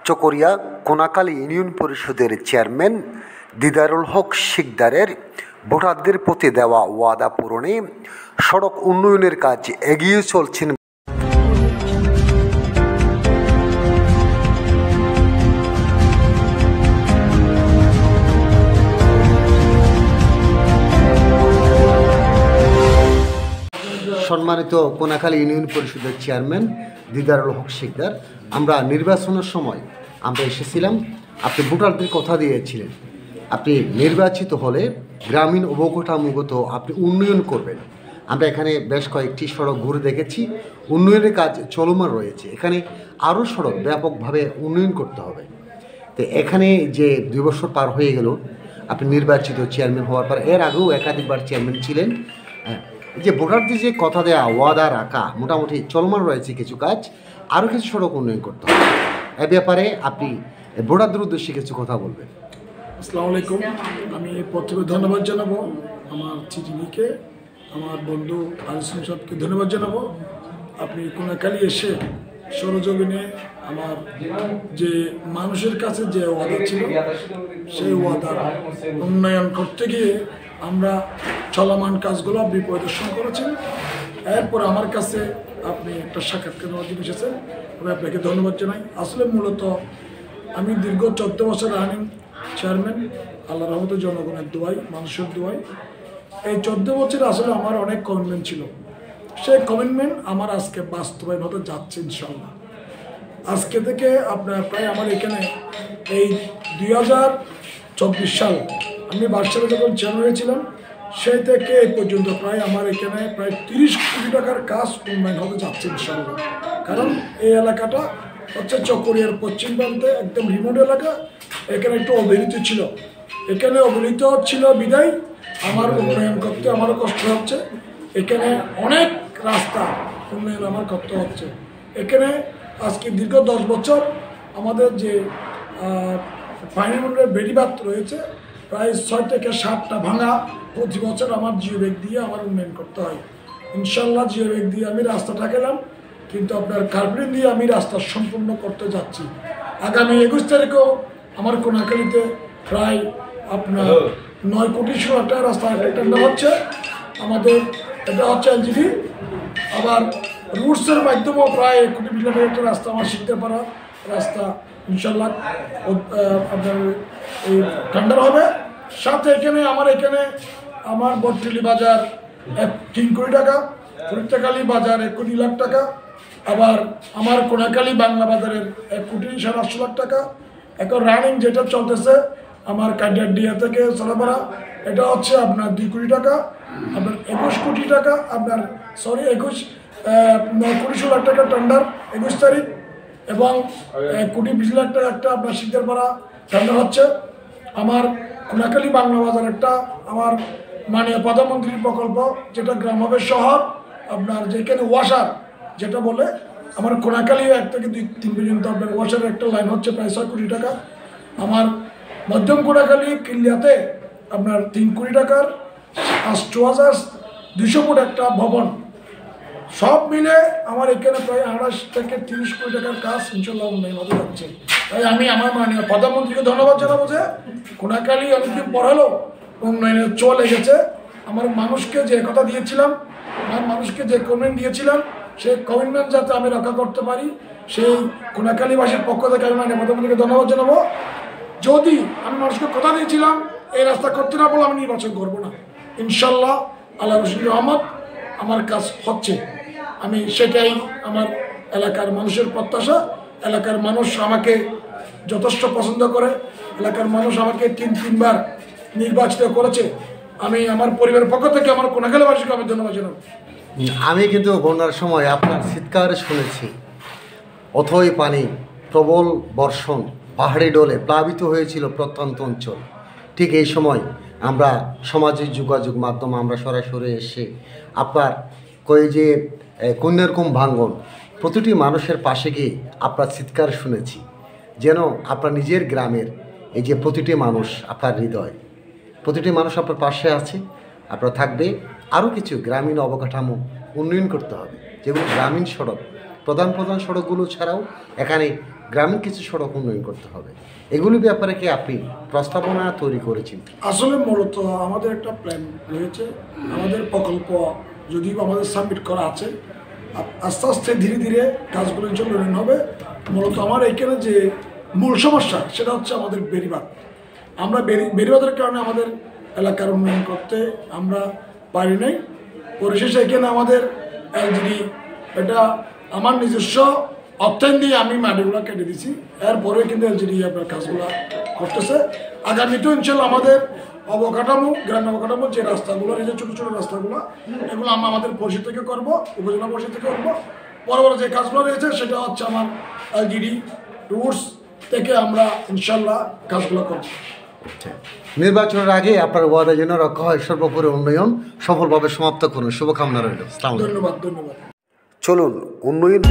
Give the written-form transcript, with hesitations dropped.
Chakaria কোনাকালী union পরিষদের chairman Didarul হক শিকদারের ভোটারদের প্রতি দেওয়া ওয়াদা পূরণে সড়ক উন্নয়নের কাজ এগিয়ে চলছেন। সম্মানিত কোনাখালী ইউনিয়ন পরিষদের চেয়ারম্যান দিদারুল হক শিকদার, আমরা নির্বাচনের সময় আমরা এসেছিলাম, আপনি ভোটারদের কথা দিয়েছিলেন আপনি নির্বাচিত হলে গ্রামীণ অবকাঠামোগত আপনি উন্নয়ন করবেন। আমরা এখানে বেশ কয়েকটি সড়ক ঘুরে দেখেছি, উন্নয়নের কাজ চলমান রয়েছে। এখানে আরও সড়ক ব্যাপকভাবে উন্নয়ন করতে হবে। তো এখানে যে 2 বছর পার হয়ে গেল আপনি নির্বাচিত চেয়ারম্যান হওয়ার পর, এর আগেও একাধিকবার চেয়ারম্যান ছিলেন, যে ভোটারদের যে কথা দেওয়া ওয়াদা রাখা মোটামুটি চলমান রয়েছে কিছু কাজ, আরও কিছু সড়ক উন্নয়ন করতে হবে। এ ব্যাপারে আপনি ভোটারদের উদ্দেশ্যে কিছু কথা বলবেন। আসসালামু আলাইকুম। আমি প্রথমে ধন্যবাদ জানাবো আমার চিঠিকে, আমার বন্ধু আলিসুন সাহেবকে ধন্যবাদ জানাবো। আপনি কোনাখালী এসে সরজমিনে আমার যে মানুষের কাছে যে ওয়াদা ছিল সেই ওয়াদা উন্নয়ন করতে গিয়ে আমরা চলমান কাজগুলো আপনি পরিদর্শন করেছেন। এরপর আমার কাছে আপনি একটা সাক্ষাৎকার নেওয়ার জন্য এসেছেন, আমি আপনাকে ধন্যবাদ জানাই। আসলে মূলত আমি দীর্ঘ 14 বছর রানিং চেয়ারম্যান, আল্লাহ রহমতে জনগণের দোয়াই, মানুষের দোয়াই। এই 14 বছর আসলে আমার অনেক কমিটমেন্ট ছিল, সেই কমিটমেন্ট আমার আজকে বাস্তবায়ন হতে যাচ্ছে ইনশাল্লাহ। আজকে থেকে আপনার প্রায় আমার এখানে এই 2024 সাল আমি বার্ষিক যখন চেয়ারম্যান হয়েছিলাম, সেই থেকে এই পর্যন্ত প্রায় আমার এখানে প্রায় 30 কোটি টাকার কাজ উন্নয়ন হতে যাচ্ছে ইনশাল্লাহ। কারণ এই এলাকাটা হচ্ছে চকরিয়ার পশ্চিম প্রান্তে একদম রিমোট এলাকা, এখানে একটু অবহেলিত ছিল। এখানে অবহেলিত ছিল বিদায় আমার উন্নয়ন করতে আমারও কষ্ট হচ্ছে। এখানে অনেক রাস্তা উন্নয়ন আমার করতে হচ্ছে। এখানে আজকে দীর্ঘ 10 বছর আমাদের যে পানিমন্ডলের বেড়িবাঁধ রয়েছে, প্রায় 6 থেকে 7টা ভাঙা প্রতি বছর আমার জিও ব্যাগ দিয়ে আমার উন্নয়ন করতে হয়। ইনশাল্লাহ জিও ব্যাগ দিয়ে আমি রাস্তাটা গেলাম, কিন্তু আপনার কার্পেটিং দিয়ে আমি রাস্তা সম্পূর্ণ করতে যাচ্ছি। আগামী 21 তারিখেও আমার কোনাখালীতে প্রায় আপনার 9 কোটি 16 টাকা রাস্তা টেন্ডার হচ্ছে আমাদের, এটা হচ্ছে এলজিডি। আবার রুটসের মাধ্যমেও প্রায় 1 কোটি 20 টাকা একটা রাস্তা আমার শিখতে পারা রাস্তা ইনশাল্লাহ আপনার এই টেন্ডার হবে। সাথে এখানে আমার বটতলি বাজার 3 কোটি টাকা, ফরিদকালী বাজার 1 কোটি লাখ টাকা, আবার আমার কোনাখালী বাংলা বাজারের 1 কোটি 8.5 লাখ টাকা। এখন রানিং যেটা চলতেছে আমার কাডিয়া থেকে চলাপাড়া, এটা হচ্ছে আপনার 2 কোটি টাকা, আপনার 21 কোটি টাকা, আপনার 9 কোটি 16 লাখ টাকা টেন্ডার 21 তারিখ, এবং 1 কোটি 20 লাখ টাকা একটা আপনার শিকদারপাড়া টেন্ডার হচ্ছে। আমার কোনাখালী বাংলা বাজার একটা আমার মাননীয় প্রধানমন্ত্রীর প্রকল্প, যেটা গ্রাম হবে শহর, আপনার যেখানে ওয়াসার যেটা বলে আমার কোনাখালী 1 থেকে 2-3 পর্যন্ত আপনার ওয়াসারের একটা লাইন হচ্ছে প্রায় 6 কোটি টাকা। আমার মধ্যম কোনাখালী কিল্লিয়াতে আপনার 3 কোটি টাকার 8,200 ফুট একটা ভবন, সব মিলে আমার এখানে প্রায় 28 থেকে 30 কোটি টাকার কাজ ইনশাল্লাহ উন্নয়ন হতে যাচ্ছে। তাই আমি আমার মাননীয় প্রধানমন্ত্রীকে ধন্যবাদ জানাবো যে কোনাখালী অনেকদিন পর হলেও উন্নয়নের চলে গেছে। আমার মানুষকে যে কথা দিয়েছিলাম, আমার মানুষকে যে কমিটমেন্ট দিয়েছিলাম, সেই কমিটমেন্ট যাতে আমি রক্ষা করতে পারি, সেই কোনাখালীবাসীর পক্ষ থেকে আমি মাননীয় প্রধানমন্ত্রীকে ধন্যবাদ জানাবো। যদি আমি মানুষকে কথা দিয়েছিলাম এই রাস্তা করতে না বলে আমি নির্বাচন করবো না, ইনশাল্লাহ আল্লাহ রসুল রহমত আমার কাজ হচ্ছে। আমি সেটাই আমার এলাকার মানুষের প্রত্যাশা। এলাকার মানুষ আমাকে যথেষ্ট পছন্দ করে, এলাকার মানুষ আমাকে 3বার নির্বাচিত করেছে। আমি আমার পরিবারের পক্ষ থেকে আমার কোনাখালীবাসীকে আমি ধন্যবাদ জানাবো। আমি কিন্তু বন্যার সময় আপনার চিৎকার শুনেছি, অথই পানি, প্রবল বর্ষণ, পাহাড়ি ডলে প্লাবিত হয়েছিল প্রত্যন্ত অঞ্চল। ঠিক এই সময় আমরা সামাজিক যোগাযোগ মাধ্যমে আমরা সরাসরি এসে আপনার যে কন্যারকম ভাঙ্গন, প্রতিটি মানুষের পাশে গিয়ে আপনার চিৎকার শুনেছি, যেন আপনার নিজের গ্রামের এই যে প্রতিটি মানুষ আপনার হৃদয়, প্রতিটি মানুষ আপনার পাশে আছে, আপনার থাকবে। আরও কিছু গ্রামীণ অবকাঠামো উন্নয়ন করতে হবে, যেগুলো গ্রামীণ সড়ক, প্রধান সড়কগুলো ছাড়াও এখানে গ্রামীণ কিছু সড়ক উন্নয়ন করতে হবে। এগুলির ব্যাপারে কি আপনি প্রস্তাবনা তৈরি করেছেন? আসলে মূলত আমাদের একটা প্ল্যান রয়েছে, আমাদের প্রকল্প যদিও আমাদের সাবমিট করা আছে, আস্তে আস্তে ধীরে ধীরে কাজগুলো উন্নয়ন হবে। মূলত আমার এইখানে যে মূল সমস্যা সেটা হচ্ছে আমাদের বেড়িবাঁধ। আমরা বেড়িবাঁধের কারণে আমাদের এলাকার উন্নয়ন করতে আমরা পারি নাই। পরিশেষে এখানে আমাদের এলজিডি, এটা আমার নিজস্ব অর্থায়ন দিয়ে আমি মাটিগুলো কেটে দিছি, এরপরে কিন্তু এলজিডি আপনার কাজগুলো করতেছে। আগামীতেও ইনশাল্লাহ আমাদের অবকাঠামো, গ্রাম অবকাঠামো যে রাস্তাগুলো রয়েছে, ছোটো ছোটো রাস্তাগুলো, এগুলো আমরা আমাদের পরিষদ থেকে করবো, উপজেলা পরিষদ থেকে করবো। বড় বড় যে কাজগুলো রয়েছে সেটা হচ্ছে আমার এলজিডি রুটস থেকে আমরা ইনশাল্লাহ কাজগুলো করবো। নির্বাচনের আগে আপনার ওয়াদা যেন রক্ষা হয়, সর্বোপরি উন্নয়ন সফলভাবে সমাপ্ত করুন। শুভকামনা রইল। আসসালামু আলাইকুম। ধন্যবাদ। চলুন উন্নয়ন